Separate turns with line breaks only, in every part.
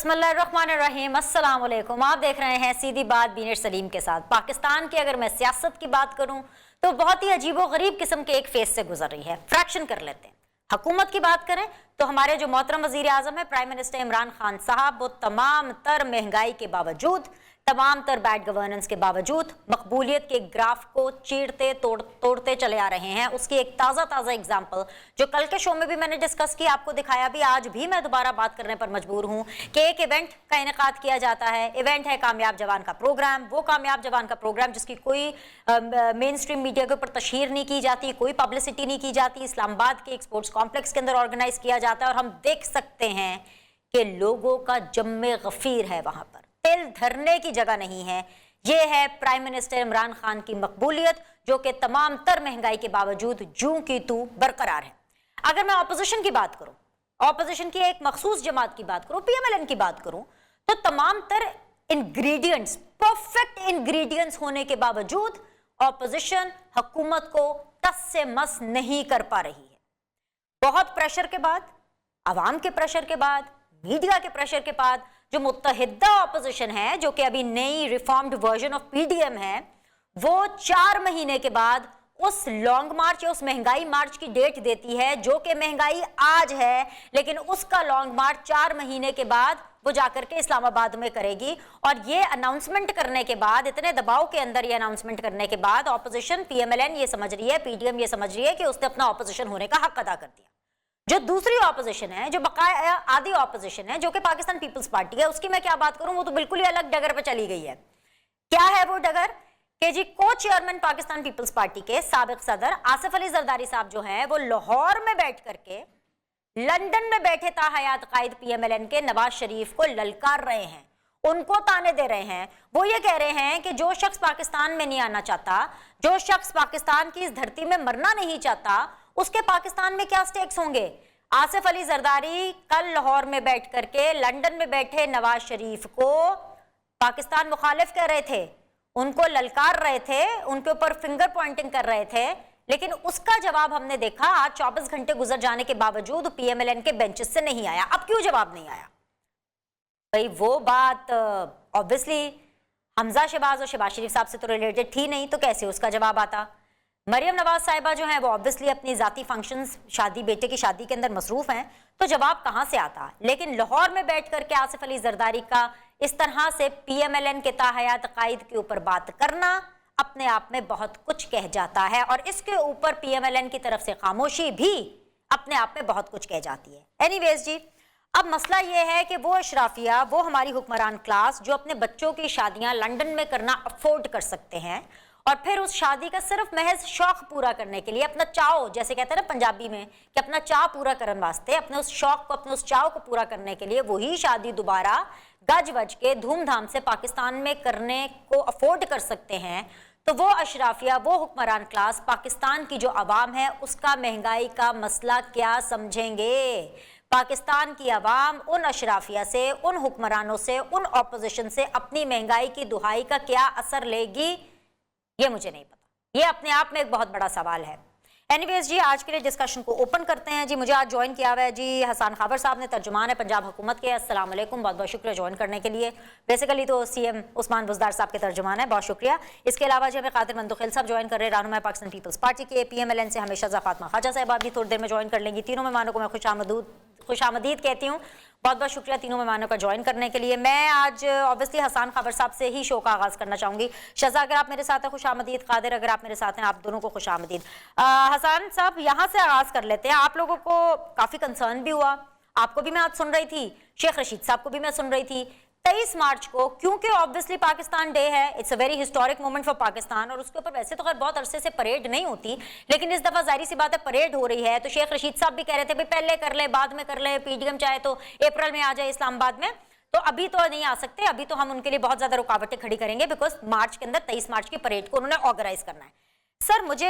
बिस्मिल्लाहिर्रहमानिर्रहीम, अस्सलाम वालेकुम। आप देख रहे हैं सीधी बात बीनर सलीम के साथ। पाकिस्तान की अगर मैं सियासत की बात करूं तो बहुत ही अजीबो-गरीब किस्म के एक फेज से गुजर रही है। फ्रैक्शन कर लेते हैं। हुकूमत की बात करें तो हमारे जो मोहतरम वजीर आजम है प्राइम मिनिस्टर इमरान खान साहब, वो तमाम तर महंगाई के बावजूद, तमाम तर बैड गवर्नेंस के बावजूद मकबूलियत के ग्राफ को चीरते तोड़ते चले आ रहे हैं। उसकी एक ताज़ा एग्जाम्पल जो कल के शो में भी मैंने डिस्कस की, आपको दिखाया भी, आज भी मैं दोबारा बात करने पर मजबूर हूँ कि एक इवेंट का इनेकाद किया जाता है। इवेंट है कामयाब जवान का प्रोग्राम। वो कामयाब जवान का प्रोग्राम जिसकी कोई मेन स्ट्रीम मीडिया के ऊपर तशहीर नहीं की जाती, कोई पब्लिसिटी नहीं की जाती, इस्लामाबाद के एक स्पोर्ट्स कॉम्प्लेक्स के अंदर ऑर्गेनाइज किया जाता है और हम देख सकते हैं कि लोगों का जम्मे गफीर है, वहां पर तिल धरने की जगह नहीं है। ये है प्राइम मिनिस्टर इमरान खान की मकबूलियत जो कि तमाम तर महंगाई के बावजूद जूं की तू बरकरार है। अगर मैं ऑपोजिशन की बात करूं, ऑपोजिशन की एक मखसूस जमात की बात करूं, पीएमएलएन की बात करूं, तो तमाम तर इंग्रेडिएंट्स, परफेक्ट इंग्रेडिएंट्स होने के बावजूद ऑपोजिशन हुकूमत को टस से मस नहीं कर पा रही है। बहुत प्रेशर के बाद, आवाम के प्रेशर के बाद, मीडिया के प्रेशर के बाद, जो मुत्तहिदा ऑपोजिशन है जो कि अभी नई रिफॉर्म्ड वर्जन ऑफ पीडीएम है, वो 4 महीने के बाद उस लॉन्ग मार्च या उस महंगाई मार्च की डेट देती है जो कि महंगाई आज है, लेकिन उसका लॉन्ग मार्च 4 महीने के बाद वो जाकर के इस्लामाबाद में करेगी। और ये अनाउंसमेंट करने के बाद, इतने दबाव के अंदर ये अनाउंसमेंट करने के बाद ऑपोजिशन, पीएमएलएन ये समझ रही है, पीडीएम ये समझ रही है कि उसने अपना ऑपोजिशन होने का हक अदा कर दिया। जो दूसरी ऑपोजिशन है, जो बकाया आधी ऑपोजिशन है, जो कि पाकिस्तान पीपल्स पार्टी है, उसकी मैं क्या बात करूं, वो तो बिल्कुल ही अलग डगर पे चली गई है। क्या है वो डगर कि जी को चेयरमैन पाकिस्तान पीपल्स पार्टी के साबिक सदर आसिफ अली जरदारी साहब जो हैं, वो लाहौर में बैठ करके लंदन में बैठे ताहयात कायद पीएमएलएन के नवाज शरीफ को ललकार रहे हैं, उनको ताने दे रहे हैं। वो ये कह रहे हैं कि जो शख्स पाकिस्तान में नहीं आना चाहता, जो शख्स पाकिस्तान की इस धरती में मरना नहीं चाहता, उसके पाकिस्तान में क्या स्टेक्स होंगे। आसिफ अली जरदारी कल लाहौर में बैठ करके लंदन में बैठे नवाज शरीफ को पाकिस्तान मुखालिफ कह रहे थे, उनको ललकार रहे थे, उनके ऊपर फिंगर पॉइंटिंग कर रहे थे, लेकिन उसका जवाब हमने देखा आज 24 घंटे गुजर जाने के बावजूद पीएमएलएन के बेंचेस से नहीं आया। अब क्यों जवाब नहीं आया भाई? वो बात ऑब्वियसली हमजा शहबाज और शहबाज शरीफ साहब से तो रिलेटेड थी नहीं, तो कैसे उसका जवाब आता। मरियम नवाज साहिबा जो हैं वो ऑब्वियसली अपनी जाती फंक्शंस, शादी, बेटे की शादी के अंदर मसरूफ हैं, तो जवाब कहाँ से आता। लेकिन लाहौर में बैठ करके आसिफ अली जरदारी का इस तरह से पीएमएलएन के ताहयात कायद के ऊपर बात करना अपने आप में बहुत कुछ कह जाता है, और इसके ऊपर पीएमएलएन की तरफ से खामोशी भी अपने आप में बहुत कुछ कह जाती है। एनीवेज जी, अब मसला यह है कि वो अशराफिया, वो हमारी हुक्मरान क्लास जो अपने बच्चों की शादियां लंदन में करना अफोर्ड कर सकते हैं, और फिर उस शादी का सिर्फ महज शौक पूरा करने के लिए, अपना चाव, जैसे कहते हैं ना पंजाबी में कि अपना चाव पूरा करने वास्ते, अपने उस शौक को, अपने उस चाव को पूरा करने के लिए वही शादी दोबारा गज वज के धूमधाम से पाकिस्तान में करने को अफोर्ड कर सकते हैं, तो वो अशराफिया, वो हुक्मरान क्लास पाकिस्तान की जो आवाम है उसका महंगाई का मसला क्या समझेंगे। पाकिस्तान की आवाम उन अशराफिया से, उन हुक्मरानों से, उन ऑपोजिशन से अपनी महंगाई की दुहाई का क्या असर लेगी, ये मुझे नहीं पता। ये अपने आप में एक बहुत बड़ा सवाल है। एनीवेज जी, आज के लिए डिस्कशन को ओपन करते हैं जी। मुझे आज ज्वाइन किया हुआ है जी हसन खाबर साहब ने, तर्जुमान है पंजाब हुकूमत के। अस्सलाम वालेकुम, बहुत बहुत शुक्रिया ज्वाइन करने के लिए। बेसिकली तो सीएम उस्मान बुज़दार साहब के तर्जुमान है, बहुत शुक्रिया। इसके अलावा जी हमें कादिर मंदुखिल साहब ज्वाइन कर रहे हैं, रहनुमा पाकिस्तान पीपल्स पार्टी के। पीएमएलएन से हमें शज़ा फातिमा ख्वाजा साहब भी थोड़ी देर में ज्वाइन कर लेंगी। तीनों मेहमानों को मैं खुशामदीद कहती हूँ। बहुत बहुत शुक्रिया तीनों मेहमानों का ज्वाइन करने के लिए। मैं आज ऑब्वियसली हसन खाबर साहब से ही शो का आगाज़ करना चाहूँगी। शज़ा अगर आप मेरे साथ हैं खुशामदीद, कादिर अगर आप मेरे साथ हैं, आप दोनों को खुशामदीद। हसन साहब, यहाँ से आगाज़ कर लेते हैं। आप लोगों को काफ़ी कंसर्न भी हुआ, आपको भी मैं आज सुन रही थी, शेख रशीद साहब को भी मैं सुन रही थी। 23 मार्च को, क्योंकि ऑब्वियसली पाकिस्तान डे है, it's a very historic moment for Pakistan, और उसके ऊपर वैसे तो खैर बहुत अरसे से परेड नहीं होती, लेकिन इस दफ़ा जाहिर सी बात है परेड हो रही है। तो शेख रशीद साहब भी कह रहे थे भाई पहले कर ले, बाद में कर ले, पीडीएम चाहे तो अप्रैल में आ जाए इस्लामाबाद में, तो अभी तो नहीं आ सकते, अभी तो हम उनके लिए बहुत ज़्यादा रुकावटें खड़ी करेंगे, बिकॉज मार्च के अंदर 23 मार्च की परेड को उन्होंने ऑर्गेनाइज करना है। सर, मुझे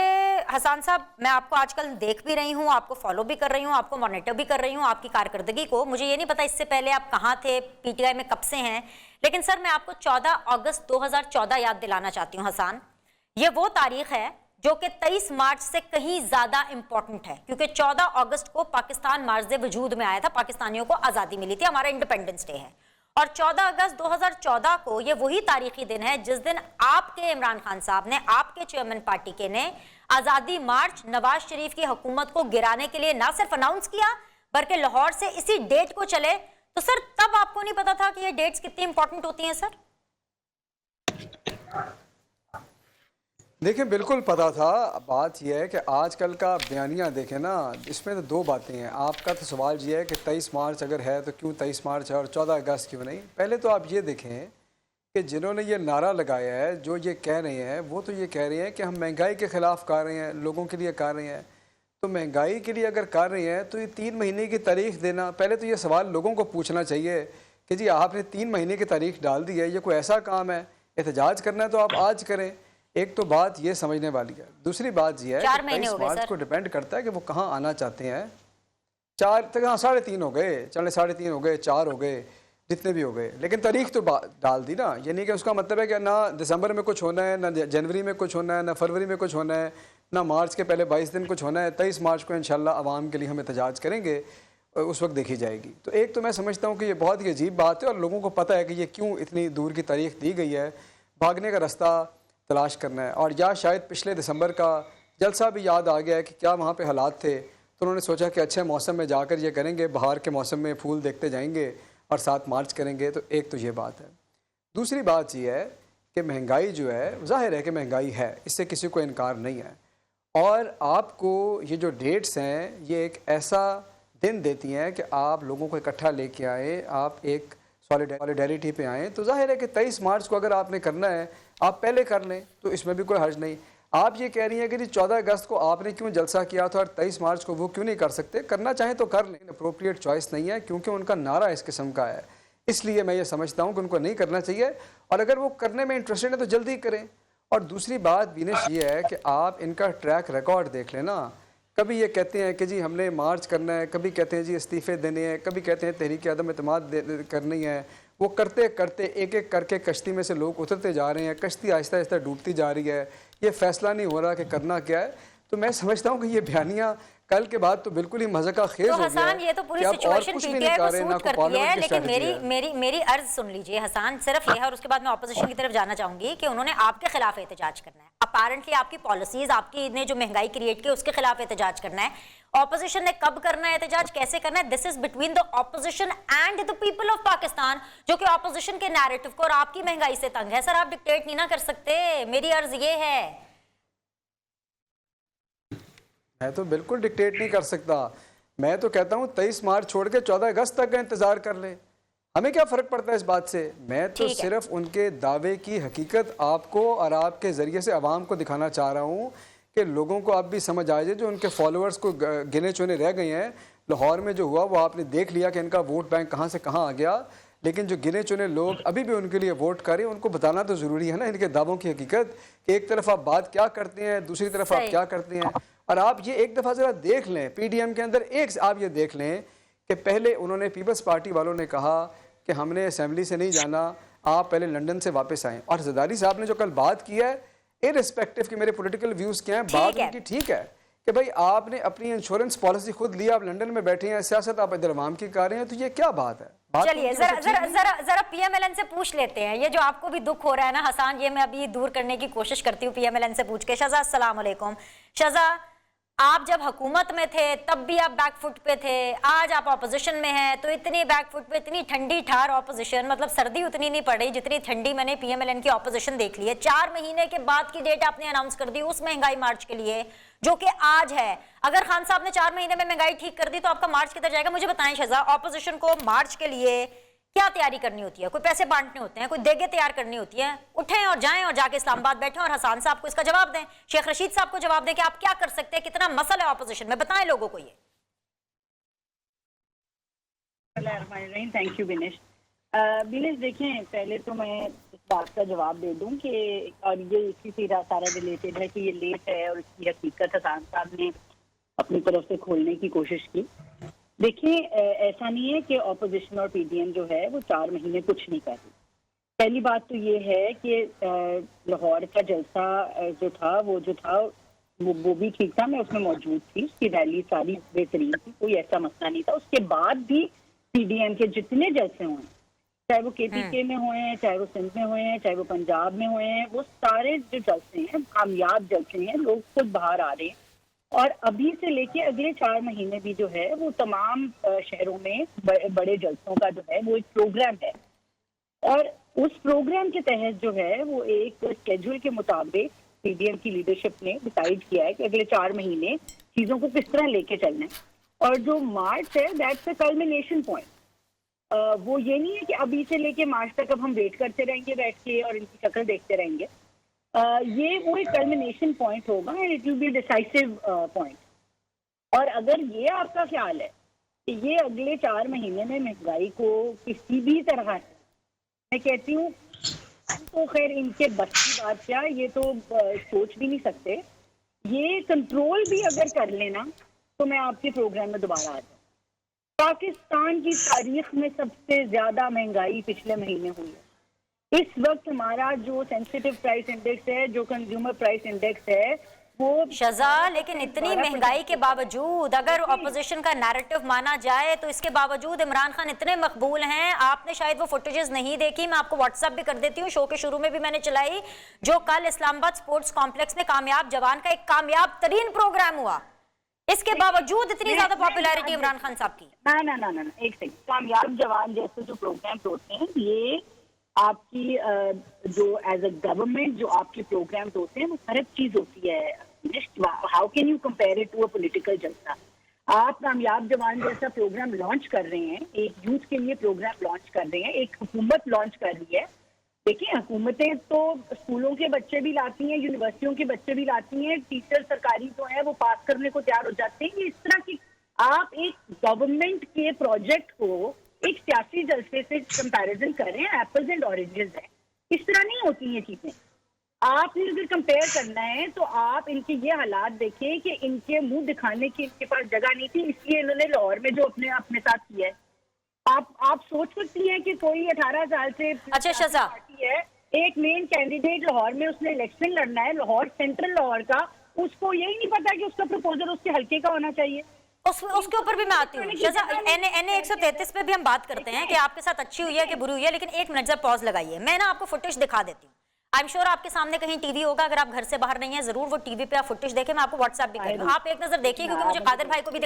हसन साहब, मैं आपको आजकल देख भी रही हूँ, आपको फॉलो भी कर रही हूँ, आपको मॉनिटर भी कर रही हूँ, आपकी कारकर्दगी को। मुझे ये नहीं पता इससे पहले आप कहाँ थे, पीटीआई में कब से हैं, लेकिन सर मैं आपको 14 अगस्त 2014 याद दिलाना चाहती हूँ। हसन, ये वो तारीख है जो कि 23 मार्च से कहीं ज्यादा इंपॉर्टेंट है, क्योंकि 14 अगस्त को पाकिस्तान मार्ज़ वजूद में आया था, पाकिस्तानियों को आज़ादी मिली थी, हमारा इंडिपेंडेंस डे है। और 14 अगस्त 2014 को ये वही तारीखी दिन है जिस दिन आपके इमरान खान साहब ने, आपके चेयरमैन पार्टी के ने आजादी मार्च नवाज शरीफ की हुकूमत को गिराने के लिए ना सिर्फ अनाउंस किया बल्कि लाहौर से इसी डेट को चले। तो सर तब आपको नहीं पता था कि ये डेट्स कितनी इंपॉर्टेंट होती हैं सर?
देखिए बिल्कुल पता था। बात यह है कि आजकल का बयानिया देखें ना, इसमें तो दो बातें हैं। आपका तो सवाल ये है कि 23 मार्च अगर है तो क्यों 23 मार्च है और 14 अगस्त क्यों नहीं। पहले तो आप ये देखें कि जिन्होंने ये नारा लगाया है, जो ये कह रहे हैं, वो तो ये कह रहे हैं कि हम महंगाई के ख़िलाफ़ कर रहे हैं, लोगों के लिए कर रहे हैं। तो महंगाई के लिए अगर कर रहे हैं तो ये 3 महीने की तारीख देना, पहले तो ये सवाल लोगों को पूछना चाहिए कि जी आपने 3 महीने की तारीख डाल दी है, ये कोई ऐसा काम है? एहतजाज करना है तो आप आज करें। एक तो बात ये समझने वाली है। दूसरी बात ये है कि 23 मार्च को डिपेंड करता है कि वो कहाँ आना चाहते हैं। 4 तक, हाँ 3.5 हो गए, चले 3.5 हो गए, 4 हो गए, जितने भी हो गए, लेकिन तारीख तो डाल दी ना। ये नहीं कि उसका मतलब है कि ना दिसंबर में कुछ होना है, ना जनवरी में कुछ होना है, ना फरवरी में कुछ होना है, ना मार्च के पहले 22 दिन कुछ होना है। 23 मार्च को इंशाल्लाह आवाम के लिए हम एहतजाज करेंगे, उस वक्त देखी जाएगी। तो एक तो मैं समझता हूँ कि ये बहुत ही अजीब बात है और लोगों को पता है कि ये क्यों इतनी दूर की तारीख दी गई है। भागने का रास्ता तलाश करना है। और या शायद पिछले दिसंबर का जलसा भी याद आ गया है कि क्या वहाँ पे हालात थे, तो उन्होंने सोचा कि अच्छे मौसम में जाकर ये करेंगे, बहार के मौसम में फूल देखते जाएंगे और 7 मार्च करेंगे। तो एक तो ये बात है। दूसरी बात ये है कि महंगाई जो है, जाहिर है कि महंगाई है, इससे किसी को इनकार नहीं है। और आपको ये जो डेट्स हैं ये एक ऐसा दिन देती हैं कि आप लोगों को इकट्ठा लेके आए, आप एक सॉलिडेरिटी पे आएँ। तो जाहिर है कि 23 मार्च को अगर आपने करना है आप पहले कर लें, तो इसमें भी कोई हर्ज नहीं। आप ये कह रही हैं कि जी 14 अगस्त को आपने क्यों जलसा किया था और 23 मार्च को वो क्यों नहीं कर सकते? करना चाहें तो कर लें, अप्रोप्रिएट चॉइस नहीं है क्योंकि उनका नारा इस किस्म का है। इसलिए मैं ये समझता हूँ कि उनको नहीं करना चाहिए, और अगर वो करने में इंटरेस्टेड है तो जल्दी करें। और दूसरी बात विनेश ये है कि आप इनका ट्रैक रिकॉर्ड देख लें ना। कभी ये कहते हैं कि जी हमने मार्च करना है, कभी कहते हैं जी इस्तीफ़े देने हैं, कभी कहते हैं तहरीक अदम एतमाद करनी है। वो करते करते एक एक करके कश्ती में से लोग उतरते जा रहे हैं, कश्ती आहिस्ता आहिस्ता डूबती जा रही है। ये फैसला नहीं हो रहा कि करना क्या है। तो मैं समझता हूँ कि ये बयानियाँ कल के बाद तो बिल्कुल ही मज़े का खेल हो गया।
हसन, ये तो पूरी सिचुएशन पीटीआई को सूट करती है, लेकिन मेरी अर्ज सुन लीजिए हसन, सिर्फ ये है, और उसके बाद मैं ऑपोजिशन की तरफ जाना चाहूंगी कि उन्होंने आपके खिलाफ एहतजाज करना है। अपेरेंटली आपकी पॉलिसीज, आपकी ने जो महंगाई क्रिएट की उसके खिलाफ एहतजाज करना है। ऑपोजिशन ने कब करना है एहतजाज, कैसे करना है, this is between the opposition and the people of Pakistan, जो कि ऑपोजिशन के नैरेटिव को और आपकी महंगाई से तंग है। सर आप डिक्टेट नहीं ना कर सकते, मेरी अर्ज ये है।
मैं तो बिल्कुल डिक्टेट नहीं कर सकता। मैं तो कहता हूँ 23 मार्च छोड़ के 14 अगस्त तक का इंतजार कर लें, हमें क्या फ़र्क पड़ता है इस बात से। मैं तो सिर्फ उनके दावे की हकीकत आपको और आपके ज़रिए से आवाम को दिखाना चाह रहा हूँ कि लोगों को अब भी समझ आ जाए। जो उनके फॉलोअर्स को गिने चुने रह गए हैं, लाहौर में जो हुआ वो आपने देख लिया कि इनका वोट बैंक कहाँ से कहाँ आ गया, लेकिन जो गिने चुने लोग अभी भी उनके लिए वोट करें, उनको बताना तो ज़रूरी है ना इनके दावों की हकीकत। एक तरफ आप बात क्या करते हैं, दूसरी तरफ आप क्या करते हैं। और आप ये एक दफ़ा ज़रा देख लें, पीडीएम के अंदर एक आप ये देख लें कि पहले उन्होंने पीपल्स पार्टी वालों ने कहा कि हमने असेंबली से नहीं जाना, आप पहले लंदन से वापस आएँ। और जरदारी साहब ने जो कल बात की है, इररिस्पेक्टिव कि मेरे पॉलिटिकल व्यूज़ क्या हैं, बात उनकी ठीक है कि भाई आपने अपनी इंश्योरेंस पॉलिसी खुद लिया, आप लंदन में बैठे हैं, सियासत आप इधर अवाम की कर रहे हैं, तो ये क्या बात है?
चलिए जरा पीएमएलएन से पूछ लेते हैं, ये जो आपको भी दुख हो रहा है ना हसन, ये मैं अभी दूर करने की कोशिश करती हूँ पीएमएलएन से पूछ के। शहजा अस्सलाम वालेकुम। शहजा, आप जब हुकूमत में थे तब भी आप बैकफुट पे थे, आज आप ऑपोजिशन में हैं तो इतनी बैकफुट पे, इतनी ठंडी ठार ऑपोजिशन, मतलब सर्दी उतनी नहीं पड़ रही जितनी ठंडी मैंने पीएमएलएन की ऑपोजिशन देख ली है। 4 महीने के बाद की डेट आपने अनाउंस कर दी उस महंगाई मार्च के लिए जो कि आज है। अगर खान साहब ने 4 महीने में महंगाई ठीक कर दी तो आपका मार्च किधर जाएगा? मुझे बताएं शहजा, ऑपोजिशन को मार्च के लिए क्या तैयारी करनी होती है? कोई पैसे बांटने होते हैं, कोई देगे तैयार करनी होती है? उठें और जाएं और जाके इस्लामाबाद बैठें और हसन साहब को इसका जवाब दें, शेख रशीद साहब को जवाब दें कि आप क्या कर सकते हैं, कितना मसल है ऑपोजिशन में, बताएं लोगों को ये।
Thank you Vinesh. विनेश देखें, पहले तो मैं इस बात का जवाब दे दूं कि, और ये इसी से सारा रिलेटेड है कि ये लेट है और इसकी हकीकत हसन साहब ने अपनी तरफ से खोलने की कोशिश की। देखिए, ऐसा नहीं है कि ऑपोजिशन और पीडीएम जो है वो 4 महीने कुछ नहीं कर रही। पहली बात तो ये है कि लाहौर का जलसा जो था वो भी ठीक था, मैं उसमें मौजूद थी, उसकी रैली सारी बेहतरीन थी, कोई ऐसा मसला नहीं था। उसके बाद भी पीडीएम के जितने जलसे हुए चाहे वो KPK में हुए हैं, चाहे वो सिंध में हुए हैं, चाहे वो पंजाब में हुए हैं, वो सारे जो जलसे हैं कामयाब जलसे हैं, लोग खुद बाहर आ रहे हैं। और अभी से लेके अगले 4 महीने भी जो है वो तमाम शहरों में बड़े जलसों का जो है वो एक प्रोग्राम है। और उस प्रोग्राम के तहत जो है वो एक स्केड्यूल के मुताबिक PDM की लीडरशिप ने डिसाइड किया है कि अगले 4 महीने चीज़ों को किस तरह लेके चलना है। और जो मार्च है दैट्स द कल्मिनेशन पॉइंट। वो ये नहीं है कि अभी से लेके मार्च तक अब हम वेट करते रहेंगे बैठ के और इनकी शक्ल देखते रहेंगे। ये वो एक कल्मिनेशन पॉइंट होगा and it will be decisive point. और अगर ये आपका ख्याल है कि ये अगले 4 महीने में महंगाई को किसी भी तरह, मैं कहती हूँ तो खैर इनके बस की बात क्या, ये तो सोच भी नहीं सकते, ये कंट्रोल भी अगर कर लेना तो मैं आपके प्रोग्राम में दोबारा आ जाऊँ। पाकिस्तान की तारीख में सबसे ज्यादा महंगाई पिछले महीने हुई है। इस वक्त हमारा जो सेंसिटिव प्राइस इंडेक्स है, जो कंज्यूमर प्राइस इंडेक्स है, वो
शजा, लेकिन इतनी महंगाई के बावजूद अगर ऑपोजिशन का नैरेटिव माना जाए तो इसके बावजूद इमरान खान इतने मकबूल हैं। आपने शायद वो फुटेजेस नहीं देखी, मैं आपको व्हाट्सएप भी कर देती हूँ, शो के शुरू में भी मैंने चलाई, जो कल इस्लामाबाद स्पोर्ट्स कॉम्प्लेक्स में कामयाब जवान का एक कामयाब तरीन प्रोग्राम हुआ। इसके बावजूद इतनी ज्यादा पॉपुलैरिटी इमरान खान साहब की।
ना एक सेकंड, कामयाब जवान जैसे जो प्रोग्राम्स होते हैं ये आपकी जो एज अ गवर्नमेंट जो आपके प्रोग्राम्स होते हैं वो फर्क चीज होती है। How can you compare it to a political जलसा? आप कामयाब जवान जैसा प्रोग्राम लॉन्च कर रहे हैं, एक यूथ के लिए प्रोग्राम लॉन्च कर रहे हैं, एक हुकूमत लॉन्च कर रही है। देखिए हुकूमतें तो स्कूलों के बच्चे भी लाती हैं, यूनिवर्सिटियों के बच्चे भी लाती हैं, टीचर सरकारी जो है वो पास करने को तैयार हो जाते हैं। इस तरह की आप एक गवर्नमेंट के प्रोजेक्ट को एक सियासी जलसे से कंपैरिजन कर रहे हैं, एप्पल्स एंड ऑरेंजेस है, इस तरह नहीं होती ये चीजें। आपने अगर कंपेयर करना है तो आप इनके ये हालात देखें कि इनके मुंह दिखाने की इनके पास जगह नहीं थी, इसलिए इन्होंने लाहौर में जो अपने साथ किया है, आप सोच सकती हैं कि कोई 18 साल से
अच्छा शजा
पार्टी है, एक मेन कैंडिडेट लाहौर में उसने इलेक्शन लड़ना है, लाहौर सेंट्रल लाहौर का, उसको यही नहीं पता कि उसका प्रपोजल उसके हल्के का होना चाहिए।
उसके ऊपर भी मैं आती हूँ शजा। NA 133 पे भी हम बात करते हैं कि आपके साथ अच्छी हुई है कि बुरी हुई है, लेकिन एक मिनट जरा पॉज लगाइए, मैं ना आपको फुटेज दिखा देती हूँ। आई एम श्योर आपके सामने कहीं टीवी होगा, अगर आप घर से बाहर नहीं है जरूर वो टीवी पे आप फुटेज देखें, मैं आपको व्हाट्सएप भी कर दूँ, आप एक नजर देखिए क्योंकि मुझे कादिर भाई को भी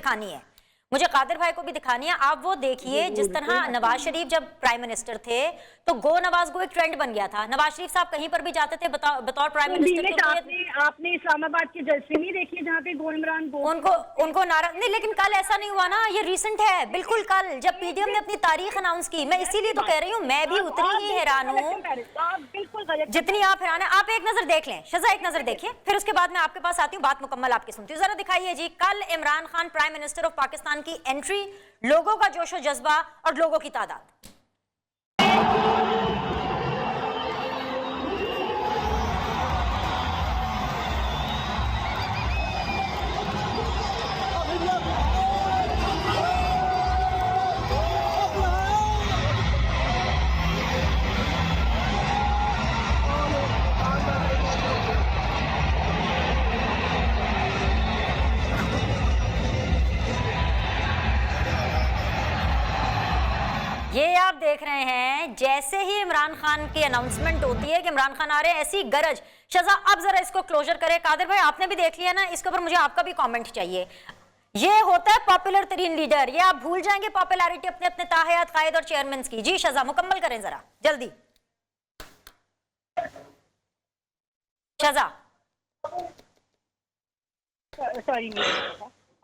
दिखानी है, आप वो देखिए। जिस तरह नवाज शरीफ जब प्राइम मिनिस्टर थे तो गो नवाज गो एक ट्रेंड बन गया था, नवाज शरीफ साहब कहीं पर भी जाते थे बतौर प्राइम मिनिस्टर।
आपने इस्लामाबाद के जलसे नहीं देखे जहाँ पे गो इमरान गो
उनको नाराज नहीं, लेकिन कल ऐसा नहीं हुआ ना, ये रिसेंट है बिल्कुल, कल जब PDM ने अपनी तारीख अनाउंस की, मैं इसीलिए तो कह रही हूँ मैं भी उतनी ही हैरान हूँ जितनी आप हैरान है। आप एक नजर देख लें शजा, एक नजर देखिए, फिर उसके बाद मैं आपके पास आती हूँ, बात मुकम्मल आपकी सुनती हूँ। जरा दिखाइए जी, कल Imran Khan prime minister of Pakistan की एंट्री, लोगों का जोश और जज्बा और लोगों की तादाद। ये आप देख रहे हैं जैसे ही इमरान खान की अनाउंसमेंट होती है कि इमरान खान आ रहे हैं, ऐसी गरज। शजा अब जरा इसको क्लोजर करें, कादिर भाई आपने भी देख लिया ना, इसके ऊपर मुझे आपका भी कमेंट चाहिए। ये होता है पॉपुलर तरीन लीडर, ये आप भूल जाएंगे पॉपुलैरिटी अपने अपने ताहयात कायद और चेयरमैन की। जी शजा मुकम्मल करें जरा जल्दी। शजा
sorry,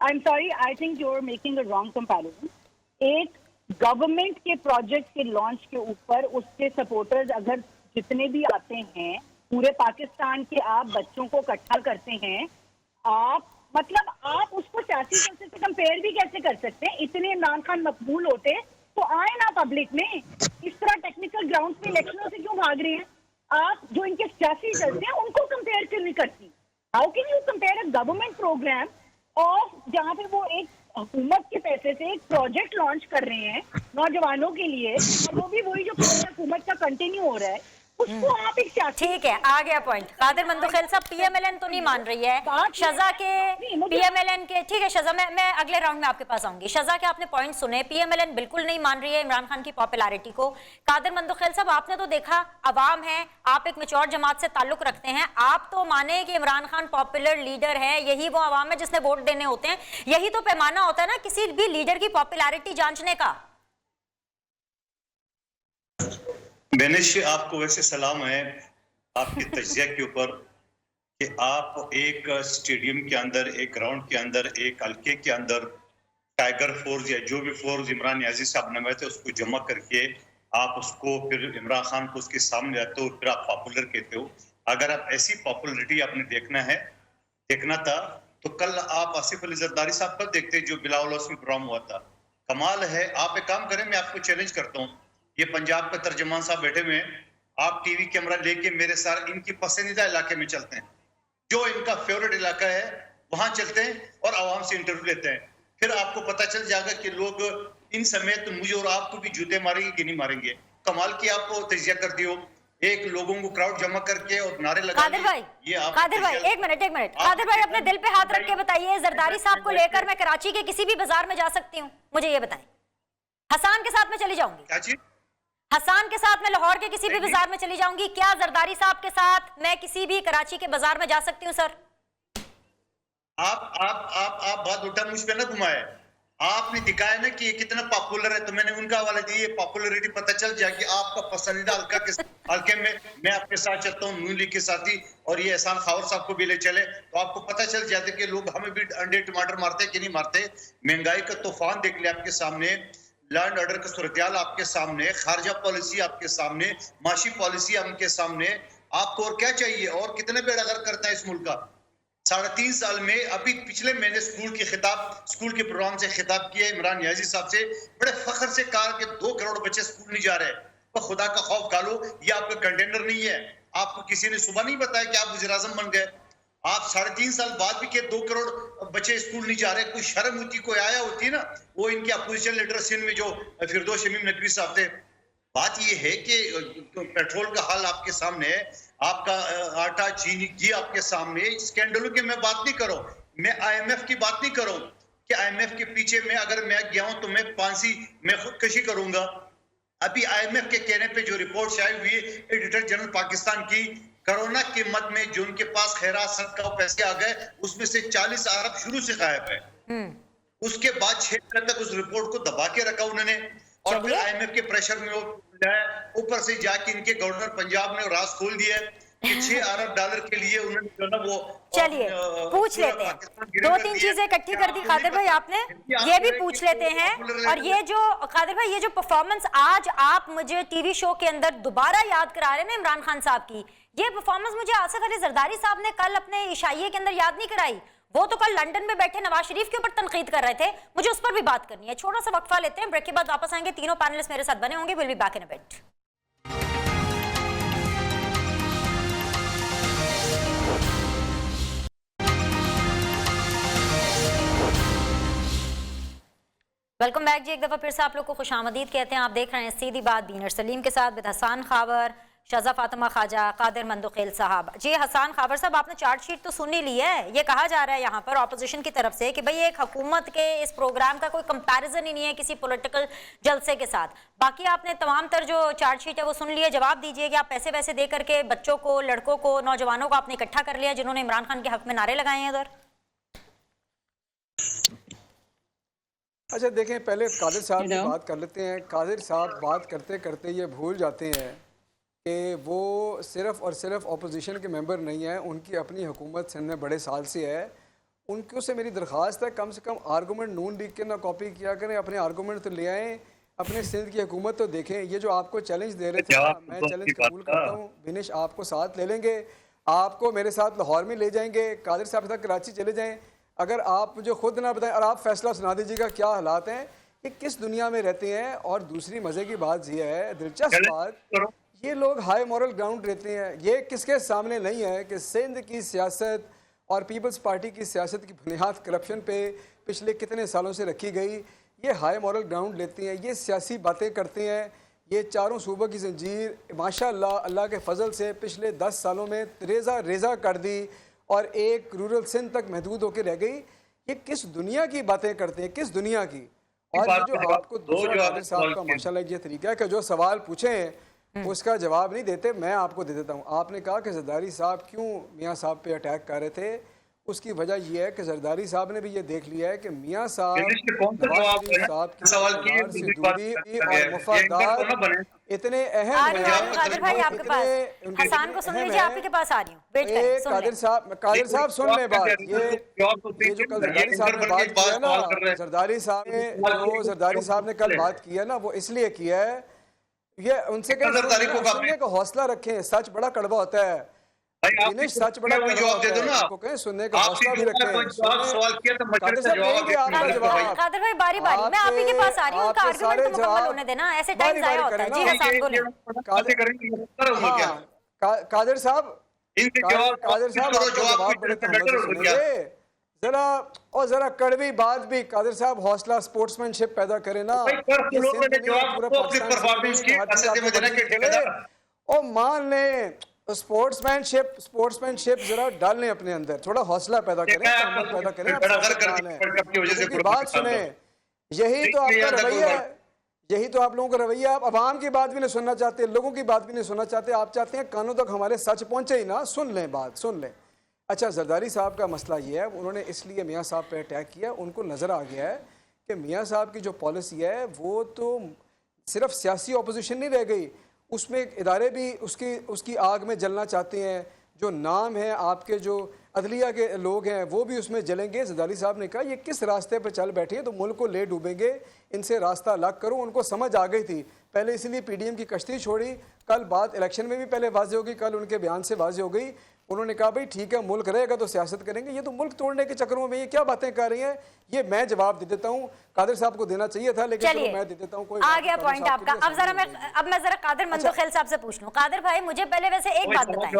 I'm sorry, I think you're making a wrong comparison. एक गवर्नमेंट के प्रोजेक्ट के लॉन्च के ऊपर उसके सपोर्टर्स अगर जितने भी आते हैं, पूरे पाकिस्तान के आप बच्चों को इकट्ठा करते हैं, आप मतलब आप उसको सियासी जलसे से कंपेयर भी कैसे कर सकते हैं? इतने इमरान खान मकबूल होते तो आए ना पब्लिक में, इस तरह टेक्निकल ग्राउंड पे इलेक्शनों से क्यों भाग रहे हैं? आप जो इनके सियासी जलसे हैं उनको कंपेयर क्यों नहीं करती? How can you compare a government program और जहाँ पे वो एक हुकूमत के पैसे से एक प्रोजेक्ट लॉन्च कर रहे हैं नौजवानों के लिए, और वो भी वही जो हुकूमत का कंटिन्यू हो रहा है। उसको आप एक सियासी
ठीक है, आ गया पॉइंट। कादिर मंदुखेल साहब, पीएमएलएन तो नहीं मान रही है शजा के, पीएमएलएन के, ठीक है शजा, मैं अगले राउंड में आपके पास आऊंगी। शजा के आपने पॉइंट सुने, पीएमएलएन बिल्कुल नहीं मान रही है इमरान खान की पॉपुलैरिटी को। कादिर मंदुखेल साहब, आपने तो देखा, अवाम है, आप एक मैच्योर जमात से ताल्लुक रखते हैं, आप तो माने कि इमरान खान पॉपुलर लीडर है, यही वो अवाम है जिसने वोट देने होते हैं, यही तो पैमाना होता है ना किसी भी लीडर की पॉपुलैरिटी जांचने का।
बेनिश, आपको वैसे सलाम है आपके तजिया के ऊपर कि आप एक स्टेडियम के अंदर, एक ग्राउंड के अंदर, एक हल्के के अंदर टाइगर फोर्स या जो भी फोर्स इमरान नियाजी साहब ने थे उसको जमा करके आप उसको फिर इमरान खान को उसके सामने आते हो, फिर आप पॉपुलर कहते हो। अगर आप ऐसी पॉपुलरिटी आपने देखना था तो कल आप आसिफ अली जरदारी साहब कब देखते जो बिलावल में प्रोग्राम हुआ था। कमाल है। आप एक काम करें, मैं आपको चैलेंज करता हूँ, ये पंजाब के तर्जमान साहब बैठे हुए हैं, आप टीवी कैमरा लेके मेरे साथ इनकी पसंदीदा इलाके में चलते हैं, जो इनका फेवरेट इलाका है वहां चलते हैं और आवाम से इंटरव्यू लेते हैं। फिर आपको पता चल जाएगा कि लोग इन समेत मुझे और आपको भी जूते मारेंगे कि नहीं मारेंगे। कमाल की आपको तजिया कर दियो, एक लोगों को क्राउड जमा करके और नारे लगा।
कादिर भाई, एक मिनट, कादिर भाई अपने दिल पे हाथ रख के बताइए, जरदारी साहब को लेकर मैं कराची के किसी भी बाजार में जा सकती हूँ? मुझे ये बताएं। हसान के साथ मैं चली जाऊंगी,
क्या चीज?
हसान के साथ मैं लाहौर के किसी भी बाजार में चली जाऊंगी, क्या जरदारी साहब के साथ मैं किसी भी कराची के बाजार में जा सकती हूँ सर?
आप बात उल्टा मुझ पे ना घुमाए। आपने दिखाया ना कि ये कितना पॉपुलर है, तो मैंने उनका हवाला दिया, ये पॉपुलरिटी पता चल जाएगी आपका पसंदीदा हल्के में मैं आपके साथ चलता हूँ, नून लीग के साथी, और ये एहसान खावर साहब को भी ले चले तो आपको पता चल जाता है कि लोग हमें भी अंडे टमाटर मारते कि नहीं मारते। महंगाई का तूफान देख लिया आपके सामने, लैंड ऑर्डर का सूरत-ए-हाल आपके सामने, खारजा पॉलिसी आपके सामने, माशी पॉलिसी आपके सामने। आपको और क्या चाहिए? और कितने बेड़ा गर्क करता है इस मुल्क का? 3.5 साल में, अभी पिछले महीने स्कूल के प्रोग्राम से खिताब किया इमरान नियाजी साहब से, बड़े फख्र से कहा कि 2 करोड़ बच्चे स्कूल नहीं जा रहे। तो खुदा का खौफ खा लो, ये आपका कंटेनर नहीं है। आपको किसी ने सुबह नहीं बताया कि आप वज़ीर-ए-आज़म बन गए। आप 3.5 साल बाद भी के 2 करोड़ बच्चे स्कूल नहीं जा रहे, कोई शर्म होती, कोई आया होती ना। वो इनके अपोजिशन लीडर सिंध में जो फिरदौस शमीम नकवी साहब थे। बात ये है कि पेट्रोल का हाल आपके सामने है, आपका आटा चीनी घी आपके सामने। स्कैंडलों की मैं बात नहीं करूं, मैं IMF की बात नहीं करूं कि IMF के पीछे में अगर मैं गया हूं तो मैं खुदकशी करूंगा। अभी IMF के कहने पे जो रिपोर्ट आई हुई एडिटर जनरल पाकिस्तान की, कोरोना के मद में जो उनके पास खैरात सदका पैसे आ गए, उसमें से 40 अरब शुरू से गायब है। उसके बाद 6 महीने तक उस रिपोर्ट को दबा के रखा उन्होंने, और फिर IMF के प्रेशर में ऊपर से जाके इनके गवर्नर पंजाब ने राज खोल दिया कि 6 अरब डॉलर के लिए उन्होंने जो ना वो,
चलिए पूछ लेते हैं, 2-3 चीजें इकट्ठी कर दी कादिर भाई आपने, ये भी पूछ लेते हैं। और ये जो कादिर भाई, ये जो परफॉर्मेंस आज आप मुझे टीवी शो के अंदर दोबारा याद करा रहे हैं ना इमरान खान साहब की, ये परफॉर्मेंस मुझे आसिफ अली जरदारी साहब ने कल अपने इशाइये के अंदर याद नहीं कराई। वो तो कल लंदन में बैठे नवाज शरीफ के ऊपर तनकीद कर रहे थे, मुझे उस पर भी बात करनी है। छोटा सा वक्फा लेते हैं, ब्रेक के बाद वापस आएंगे, तीनों पैनलिस्ट मेरे साथ बने होंगे। Will be back in a bit. Welcome back ji, एक दफा फिर से आप लोग को खुशामदीद कहते हैं। आप देख रहे हैं सीधी बात बीनर सलीम के साथ, विद हसान खावर, शजा फातिमा खाजा, कादिर मंदुखेल साहब। जी हसान खावर साहब, आपने चार्जशीट तो सुन ही ली है। ये कहा जा रहा है यहाँ पर ऑपोजिशन की तरफ से कि भाई एक हुकूमत के इस प्रोग्राम का कोई कंपैरिजन ही नहीं है किसी पॉलिटिकल जलसे के साथ। बाकी आपने तमाम तर जो चार्जशीट है वो सुन लिए। जवाब दीजिए कि आप पैसे वैसे दे करके बच्चों को, लड़कों को, नौजवानों को आपने इकट्ठा कर लिया जिन्होंने इमरान खान के हक में नारे लगाए हैं इधर।
अच्छा देखें, पहले कादिर साहब की बात कर लेते हैं। कादिर साहब बात करते करते ये भूल जाते हैं कि वो सिर्फ़ और सिर्फ अपोजिशन के मेंबर नहीं हैं, उनकी अपनी हुकूमत सिंध में बड़े साल से है। उनको से मेरी दरख्वास्त है कम से कम आर्गूमेंट नून लीग के ना कॉपी किया करें, अपने आर्गूमेंट तो ले आएँ, अपने सिंध की हुकूमत तो देखें। ये जो आपको चैलेंज दे रहे थे, मैं चैलेंज कबूल करता हूँ। बिनिश आपको साथ ले लेंगे, आपको मेरे साथ लाहौर में ले जाएंगे, कादिर साहब तक कराची चले जाएँ। अगर आप मुझे खुद ना बताएं और आप फैसला सुना दीजिएगा क्या हालात हैं, कि किस दुनिया में रहते हैं। और दूसरी मज़े की बात यह है, दिलचस्प बात, ये लोग हाई मॉरल ग्राउंड रहते हैं। ये किसके सामने नहीं है कि सिंध की सियासत और पीपल्स पार्टी की सियासत की बुनियाद करप्शन पे पिछले कितने सालों से रखी गई। ये हाई मॉरल ग्राउंड लेते हैं, ये सियासी बातें करते हैं ये चारों सूबों की जंजीर माशाअल्लाह अल्लाह के फजल से पिछले 10 सालों में रेजा कर दी और एक रूरल सिंध तक महदूद होकर रह गई। ये किस दुनिया की बातें करते हैं, किस दुनिया की। और ये जो आपको दूसरा कादिर साहब का माशाल्लाह ये तरीका है कि जो सवाल पूछे उसका जवाब नहीं देते, मैं आपको दे देता हूँ। आपने कहा कि जरदारी साहब क्यों मियाँ साहब पे अटैक कर रहे थे, उसकी वजह यह है कि जरदारी साहब ने भी ये देख लिया है कि मियाँ साहब नवाज शरीफ साहब की परिवार से दूरी और मुफादात इतने अहम
कादिर भाई आपके पास, हसन को सुन लीजिए, आप ही के पास आ रही हूँ, वेट करें, सुन लें।
कादिर साहब सुन ले बात। ये जो कल जरदारी साहब ने बात की है ना, जरदारी साहब ने कल बात की है ना, वो इसलिए किया है, ये उनसे सुनने का हौसला रखें। सच बड़ा कड़वा होता है, सच बड़ा
जवाब दे दो ना,
आपको कहें सुनने का हौसला भी रखें।
सवाल किया तो कादिर
भाई बारी बारी मैं आप ही के पास आ रही हूँ, उनका आर्गुमेंट तो मुकम्मल होने देना, ऐसे टाइम जाया होता है। जी हसन बोले।
कादिर साहब जवाब बड़े तहम्मुल से सुनेंगे जरा, और जरा कड़वी बात भी। कादिर साहब हौसला स्पोर्ट्समैनशिप पैदा करे ना, और मान लें स्पोर्ट्समैनशिप जरा डाल लें अपने अंदर, थोड़ा हौसला पैदा करें, पैदा करें, बात सुने। यही तो आपका रवैया है, यही तो आप लोगों का रवैया। आप आवाम की बात भी नहीं सुनना चाहते, लोगों की बात भी नहीं सुनना चाहते, आप चाहते हैं कानों तक हमारे सच पहुंचे ही ना। सुन लें बात, सुन लें। अच्छा, जरदारी साहब का मसला ये है, उन्होंने इसलिए मियाँ साहब पे अटैक किया, उनको नज़र आ गया है कि मियाँ साहब की जो पॉलिसी है वो तो सिर्फ सियासी अपोजिशन नहीं रह गई, उसमें इदारे भी उसकी आग में जलना चाहते हैं। जो नाम है आपके जो अदलिया के लोग हैं वो भी उसमें जलेंगे। जरदारी साहब ने कहा ये किस रास्ते पर चल बैठे हैं तो मुल्क को ले डूबेंगे, इनसे रास्ता अलग करो। उनको समझ आ गई थी पहले, इसलिए पीडीएम की कश्ती छोड़ी। कल बात इलेक्शन में भी पहले वाज़ेह होगी, कल उनके बयान से वाज़ेह हो गई। उन्होंने कहा भाई ठीक है, मुल्क रहेगा तो सियासत करेंगे। ये तो मुल्क तोड़ने के चक्करों में ये क्या बातें कर रही हैं, ये मैं जवाब दे देता हूँ। कादिर साहब को देना चाहिए था, लेकिन चलो मैं दे देता हूँ। कोई
आ गया पॉइंट आपका। अब मैं जरा कादिर मंदोखेल साहब से पूछ लूं। कादिर भाई मुझे पहले वैसे एक बात बताएं।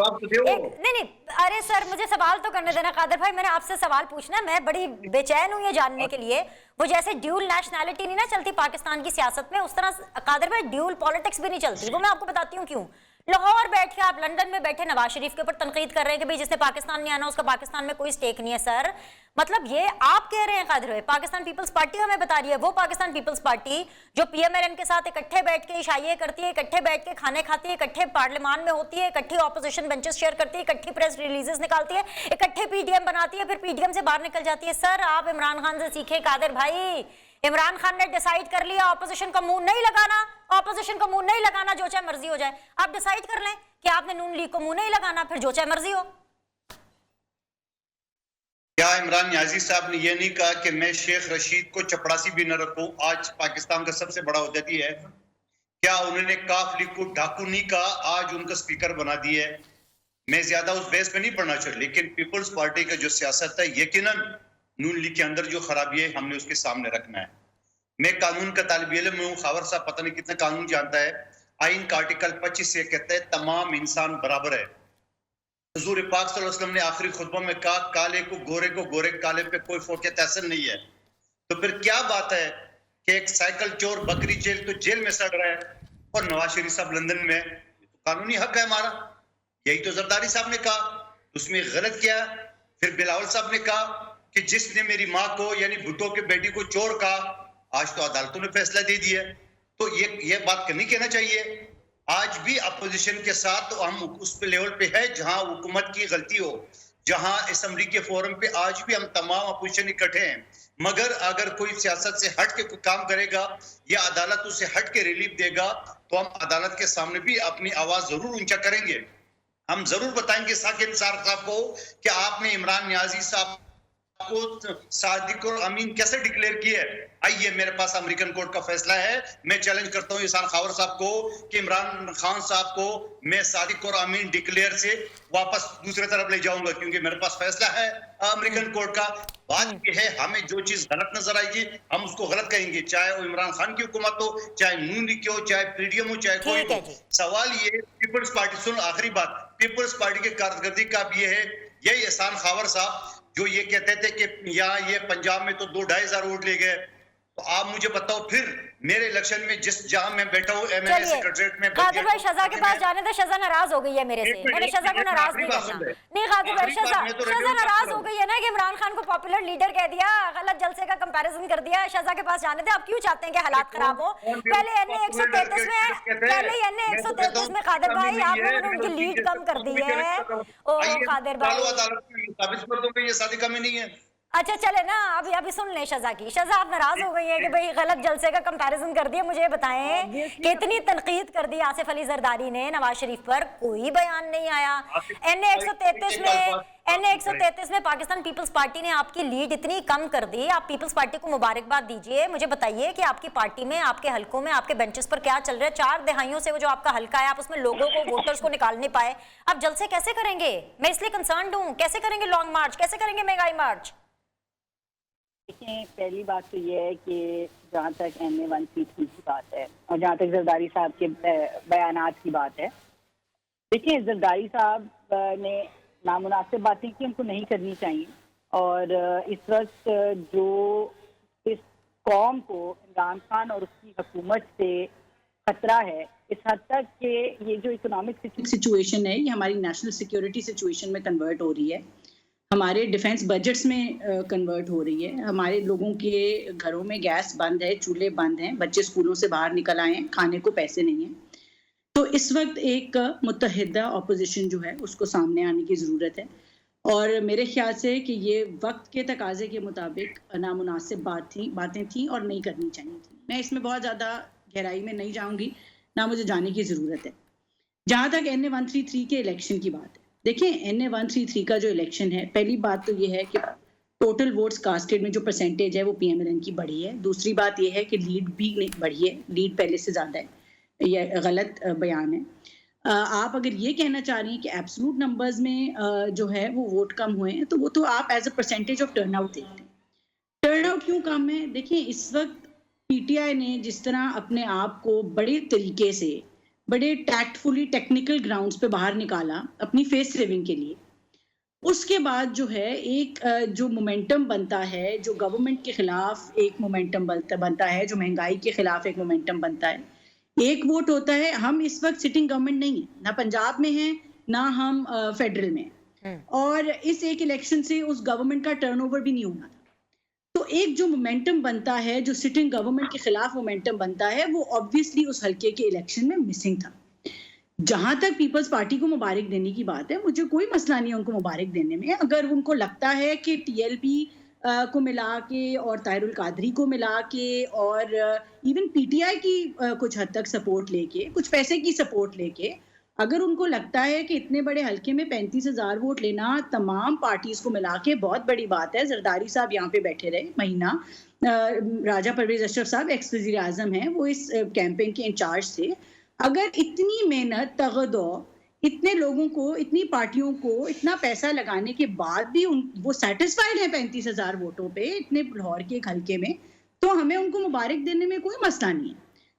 नहीं, अरे सर मुझे सवाल तो करने देना। कादिर भाई मैंने आपसे सवाल पूछना है, मैं बड़ी बेचैन हूँ ये जानने के लिए। वो जैसे ड्यूल नेशनैलिटी नहीं ना चलती पाकिस्तान की सियासत में, उस तरह कादिर भाई ड्यूल पॉलिटिक्स भी नहीं चलती। वो मैं आपको बताती हूँ क्यों। लाहौर बैठ के आप लंदन में बैठे नवाज शरीफ के ऊपर तनकीद कर रहे हैं कि भाई जिसने पाकिस्तान नहीं आना उसका पाकिस्तान में कोई स्टेक नहीं है। सर मतलब ये आप कह रहे हैं कादिर भाई, पाकिस्तान पीपल्स पार्टी हमें बता रही है, वो पाकिस्तान पीपल्स पार्टी जो पीएमएलएन के साथ इकट्ठे बैठ के इशाइये करती है, इकट्ठे बैठ के खाने खाती है, इकट्ठे पार्लियामान में होती है, इकट्ठी ऑपोजिशन बेंचेस शेयर करती है, इकट्ठी प्रेस रिलीजेस निकालती है, इकट्ठे पीडीएम बनाती है, फिर पीडीएम से बाहर निकल जाती है। सर आप इमरान खान से सीखे कादिर भाई। इमरान खान ने डिसाइड कर लिया ऑपोजिशन का मुंह नहीं लगाना, ऑपोजिशन का मुंह नहीं लगाना, जो चाहे मर्जी हो जाए। आप डिसाइड कर लें कि आपने नून लीग को मुंह नहीं लगाना, फिर जो चाहे मर्जी हो।
क्या इमरान न्याजी साहब ने यह नहीं कहा कि मैं शेख रशीद को चपड़ासी भी न रखूं? आज पाकिस्तान का सबसे बड़ा उद्यमी है। क्या उन्होंने काफ लीग को डाकू नहीं कहा? आज उनका स्पीकर बना दिया है। मैं ज्यादा उस बेस पे नहीं पढ़ना चाहिए, लेकिन पीपल्स पार्टी का जो सियासत है यकीनन नून लीग के अंदर जो खराबी है हमने उसके सामने रखना है। मैं कानून का तालिब इल्म हूँ, खावर साहब पता नहीं कितना कानून जानता है। आइन का आर्टिकल 25 से कहता है तमाम इंसान बराबर है। हुजूर पाक सल्लल्लाहु अलैहि वसल्लम ने आखिरी खुतबा में कहा काले को गोरे काले पे कोई फौकियत हासिल नहीं है। तो फिर क्या बात है कि एक साइकिल चोर बकरी जेल तो जेल में सड़ रहा है और नवाज शरीफ साहब लंदन में, तो कानूनी हक है हमारा। यही तो जरदारी साहब ने कहा, उसमें गलत किया। फिर बिलावल साहब ने कहा कि जिसने मेरी माँ को यानी भुट्टो की बेटी को चोर कहा, आज तो अदालतों ने फैसला दे दिया। तो ये बात नहीं कहना चाहिए। आज भी अपोजिशन के साथ तो हम उस लेवल पे है जहां हुकूमत की गलती हो, जहां असेंबली के फोरम पे आज भी हम तमाम अपोजिशन इकट्ठे हैं। मगर अगर कोई सियासत से हट के कोई काम करेगा या अदालत उसे हट के रिलीफ देगा तो हम अदालत के सामने भी अपनी आवाज जरूर ऊंचा करेंगे। हम जरूर बताएंगे साकिब निसार साहब को कि आपने इमरान न्याजी साहब को सादिक और अमीन कैसे डिक्लेयर किया है। आइए मेरे पास अमेरिकन कोर्ट का फैसला है, मैं चैलेंज करता हूं इहसान खावर साहब को कि इमरान खान साहब को मैं सादिक और अमीन डिक्लेयर से वापस दूसरे तरफ ले जाऊंगा, क्योंकि मेरे पास फैसला है अमेरिकन कोर्ट का। बात यह है हमें जो चीज गलत नजर आएगी हम उसको गलत कहेंगे, चाहे वो इमरान खान की हुकूमत हो, चाहे नून लीग की हो, चाहे पीडीएम हो, चाहे कोई हो। सवाल ये पीपल्स पार्टी, सुन आखिरी बात, पीपल्स पार्टी की कारकर्दगी का अब ये है, यही इहसान खावर साहब जो ये कहते थे कि यहाँ ये पंजाब में तो 2-2.5 हज़ार वोट ले गए, तो आप मुझे बताओ फिर मेरे इलेक्शन में जहां मैं बैठा हूँ एमएनए
चलिए
सेक्रेटरीट में
कादिर भाई शजा के पास जाने दे, शजा नाराज हो गई है मेरे से, मैंने शजा को नाराज नहीं करना। नहीं कादिर भाई, शजा नाराज हो गई है ना कि इमरान खान को पॉपुलर लीडर कह दिया, गलत जलसे का कंपैरिजन कर दिया। शजा के पास जाने दे, आप क्यों चाहते हैं कि हालात खराब हो? पहले एनए 133 में कादिर भाई आप लोगों ने उनकी लीड कम कर दी है। ओ कादिर भाई
साबित कर दूंगा ये शादी कमी नहीं है।
अच्छा चले ना, अभी सुन ले शजा की। शजा आप नाराज हो गई है कि भाई गलत जलसे का कंपैरिजन कर दिया। मुझे बताएं कितनी तनकीद कर दी आसिफ अली जरदारी ने नवाज शरीफ पर, कोई बयान नहीं आया। एनए 133 में पाकिस्तान पीपल्स पार्टी ने आपकी लीड इतनी कम कर दी। आप पीपल्स पार्टी को मुबारकबाद दीजिए। मुझे बताइए कि आपकी पार्टी में, आपके हलकों में, आपके बेंचेस पर क्या चल रहा है? 4 दहाइयों से वो जो आपका हलका है, आप उसमें लोगों को, वोटर्स को निकाल नहीं पाए। आप जलसे कैसे करेंगे? मैं इसलिए कंसर्न हूं, कैसे करेंगे लॉन्ग मार्च, कैसे करेंगे महंगाई मार्च?
देखिए, पहली बात तो ये है कि जहाँ तक एनए 133 की बात है और जहाँ तक जरदारी साहब के बयानात की बात है, देखिए जरदारी साहब ने नामुनासिब बातें की, उनको नहीं करनी चाहिए। और इस वक्त जो इस कौम को इमरान खान और उसकी हुकूमत से खतरा है, इस हद तक कि ये जो इकोनॉमिक
सिचुएशन है ये हमारी नेशनल सिक्योरिटी सिचुएशन में कन्वर्ट हो रही है, हमारे डिफेंस बजट्स में कन्वर्ट हो रही है। हमारे लोगों के घरों में गैस बंद है, चूल्हे बंद हैं, बच्चे स्कूलों से बाहर निकल आए हैं, खाने को पैसे नहीं हैं। तो इस वक्त एक मुत्तहिदा अपोजिशन जो है उसको सामने आने की ज़रूरत है। और मेरे ख्याल से कि ये वक्त के तकाजे के मुताबिक नामुनासिब बातें थी और नहीं करनी चाहिए थी। मैं इसमें बहुत ज़्यादा गहराई में नहीं जाऊँगी, ना मुझे जाने की ज़रूरत है। जहाँ तक एनए 133 के इलेक्शन की बात है, देखिए एनए 133 का जो इलेक्शन है, पहली बात तो ये है कि टोटल वोट्स कास्टेड में जो परसेंटेज है वो पीएमएलएन की बढ़ी है। दूसरी बात ये है कि लीड भी नहीं बढ़ी है, लीड पहले से ज़्यादा है, यह गलत बयान है। आप अगर ये कहना चाह रही हैं कि एब्सोल्यूट नंबर्स में जो है वो वोट कम हुए हैं, तो वो तो आप as a percentage of turnout देखते हैं। टर्नआउट क्यों कम है? देखिए इस वक्त पीटीआई ने जिस तरह अपने आप को बड़े तरीके से, बड़े टैक्टफुली टेक्निकल ग्राउंड्स पे बाहर निकाला अपनी फेस सेविंग के लिए, उसके बाद जो है एक जो मोमेंटम बनता है, जो गवर्नमेंट के खिलाफ एक मोमेंटम बनता है, जो महंगाई के खिलाफ एक मोमेंटम बनता है, एक वोट होता है। हम इस वक्त सिटिंग गवर्नमेंट नहीं है, ना पंजाब में है ना हम फेडरल में, और इस एक इलेक्शन से उस गवर्नमेंट का टर्नओवर भी नहीं होना था। तो एक जो मोमेंटम बनता है, जो सिटिंग गवर्नमेंट के खिलाफ मोमेंटम बनता है, वो ऑब्वियसली उस हल्के के इलेक्शन में मिसिंग था। जहां तक पीपल्स पार्टी को मुबारक देने की बात है, मुझे कोई मसला नहीं है उनको मुबारक देने में। अगर उनको लगता है कि टीएलपी को मिला के और ताहिरुल कादरी को मिला के और इवन पीटीआई की कुछ हद तक सपोर्ट लेके, कुछ पैसे की सपोर्ट लेके, अगर उनको लगता है कि इतने बड़े हल्के में 35,000 वोट लेना तमाम पार्टीज को मिला के बहुत बड़ी बात है। जरदारी साहब यहाँ पे बैठे रहे महीना, राजा परवेज अशरफ साहब एक्स वज़ीर आज़म हैं, वो इस कैंपेन के इंचार्ज थे। अगर इतनी मेहनत, तगदो, इतने लोगों को, इतनी पार्टियों को इतना पैसा लगाने के बाद भी वो सेटिस्फाइड है 35,000 वोटों पे इतने लाहौर के एक हल्के में, तो हमें उनको मुबारक देने में कोई मसला नहीं है।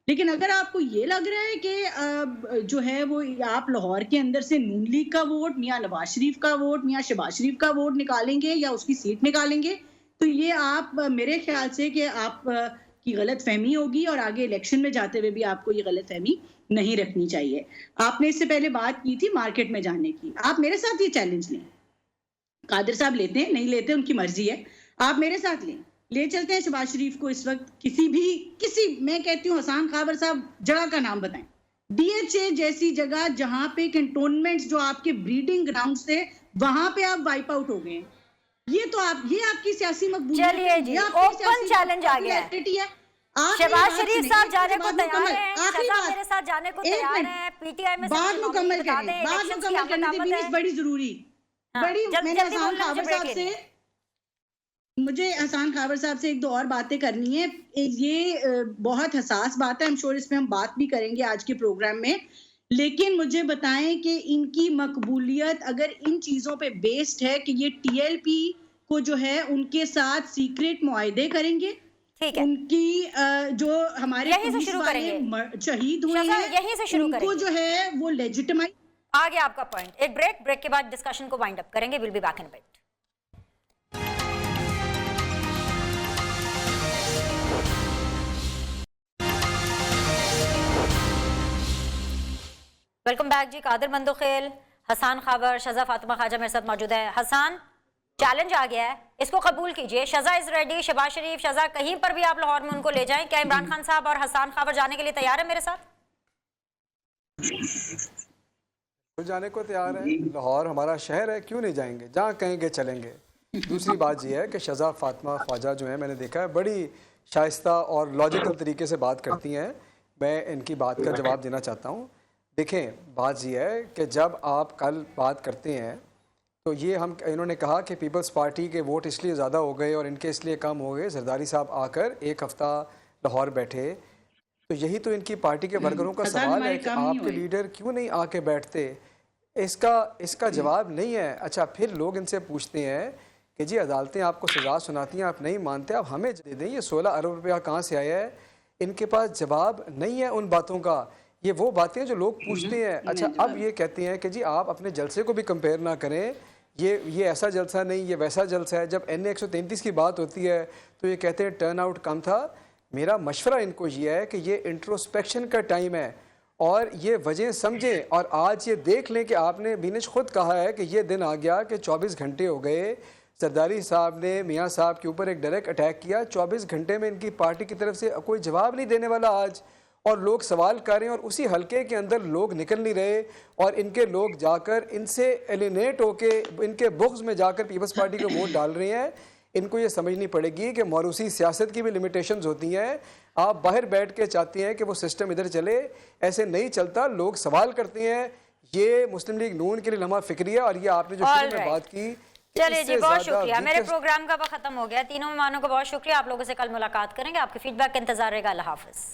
लेकिन अगर आपको ये लग रहा है कि जो है वो आप लाहौर के अंदर से नून लीग का वोट, मियां नवाज शरीफ का वोट, मियां शहबाज शरीफ का वोट निकालेंगे या उसकी सीट निकालेंगे, तो ये आप मेरे ख्याल से कि आप की गलत फहमी होगी और आगे इलेक्शन में जाते हुए भी आपको ये गलत फहमी नहीं रखनी चाहिए। आपने इससे पहले बात की थी मार्केट में जाने की, आप मेरे साथ ये चैलेंज लें। कादिर साहब लेते हैं, नहीं लेते उनकी मर्जी है, आप मेरे साथ लें, ले चलते हैं शहबाज शरीफ को। इस वक्त किसी मैं कहती हूँ हसान खाबर साहब जगह का नाम बताएं, डीएचए जैसी जगह जहां पे कैंटोनमेंट्स जो आपके ब्रीडिंग ग्राउंड थे वहां पे आप वाइप आउट हो गए। ये आपकी सियासी मकबूलियत,
चलिए जी, ओपन चैलेंज आ गया है। शहबाज शरीफ साहब जाने को तैयार हैं, शहजाद मेरे साथ जाने को तैयार हैं, पीटीआई में
बात मुकम्मल करने दे, बड़ी जरूरी, बड़ी मैंने हसान खाबर साहब से, मुझे हसान खाबर साहब से एक दो और बातें करनी है। ये बहुत हसास बात है, I'm sure इस पे हम बात भी करेंगे आज के प्रोग्राम में, लेकिन मुझे बताएं कि इनकी मकबूलियत अगर इन चीजों पे बेस्ड है कि ये टीएलपी को जो है उनके साथ सीक्रेट मुआहदे करेंगे, उनकी जो हमारे शहीद हुए हैं
यहीं से शुरू
उनको जो है वो लेजिटिमाइज।
आ गया आपका पॉइंट। एक ब्रेक के बाद डिस्कशन को वाइंड अप करेंगे। Will be back in a bit. Welcome back ji. Qadir Mandokhel, Hasan Khabar, Shaza Fatima Khawaja मेरे साथ मौजूद है। हसान, चैलेंज आ गया है, इसको कबूल कीजिए। शजा इज रेडी, शहबाज शरीफ, शजा कहीं पर भी आप लाहौर में उनको ले जाएं। क्या इमरान खान साहब और हसान खाबर जाने के लिए तैयार है मेरे साथ?
तो जाने को तैयार है, लाहौर हमारा शहर है, क्यों नहीं जाएंगे, जहाँ कहेंगे चलेंगे। दूसरी बात यह है कि शजा फातिमा ख्वाजा जो है, मैंने देखा है बड़ी शाइस्ता और लॉजिकल तरीके से बात करती हैं। मैं इनकी बात का जवाब देना चाहता हूँ। देखें, बात यह है कि जब आप कल बात करते हैं तो ये इन्होंने कहा कि पीपल्स पार्टी के वोट इसलिए ज़्यादा हो गए और इनके इसलिए कम हो गए। जरदारी साहब आकर एक हफ़्ता लाहौर बैठे, तो यही तो इनकी पार्टी के वर्करों का सवाल है कि आपके लीडर क्यों नहीं आके बैठते। इसका जवाब नहीं है। अच्छा, फिर लोग इनसे पूछते हैं कि जी अदालतें आपको सज़ा सुनाती हैं, आप नहीं मानते, आप हमें दे दें। ये 16 अरब रुपया कहाँ से आया है? इनके पास जवाब नहीं है उन बातों का। ये वो बातें जो लोग पूछते हैं। अच्छा, अब ये कहते हैं कि जी आप अपने जलसे को भी कंपेयर ना करें, ये ऐसा जलसा नहीं, ये वैसा जलसा है। जब NA 133 की बात होती है तो ये कहते हैं टर्न आउट कम था। मेरा मशवरा इनको ये है कि ये इंट्रोस्पेक्शन का टाइम है और ये वजह समझें। और आज ये देख लें कि आपने बिनिश खुद कहा है कि ये दिन आ गया कि 24 घंटे हो गए जरदारी साहब ने मियाँ साहब के ऊपर एक डायरेक्ट अटैक किया। 24 घंटे में इनकी पार्टी की तरफ से कोई जवाब नहीं देने वाला आज, और लोग सवाल कर रहे हैं और उसी हलके के अंदर लोग निकल नहीं रहे और इनके लोग जाकर इनसे एलिनेट होके इनके बुक्स में जाकर पीपल्स पार्टी को वोट डाल रहे हैं। इनको ये समझनी पड़ेगी कि मौरूसी सियासत की भी लिमिटेशंस होती हैं। आप बाहर बैठ के चाहते हैं कि वो सिस्टम इधर चले, ऐसे नहीं चलता। लोग सवाल करते हैं। ये मुस्लिम लीग नून के लिए लम्हा फिक्रिया, और ये आपने जो शुरू में बात की।
चलिए जी, बहुत शुक्रिया। मेरे प्रोग्राम का वक्त खत्म हो गया। तीनों मेहमानों को बहुत शुक्रिया। आप लोगों से कल मुलाकात करेंगे। आपके फीडबैक का इंतजार रहेगा। अल्लाह हाफिज।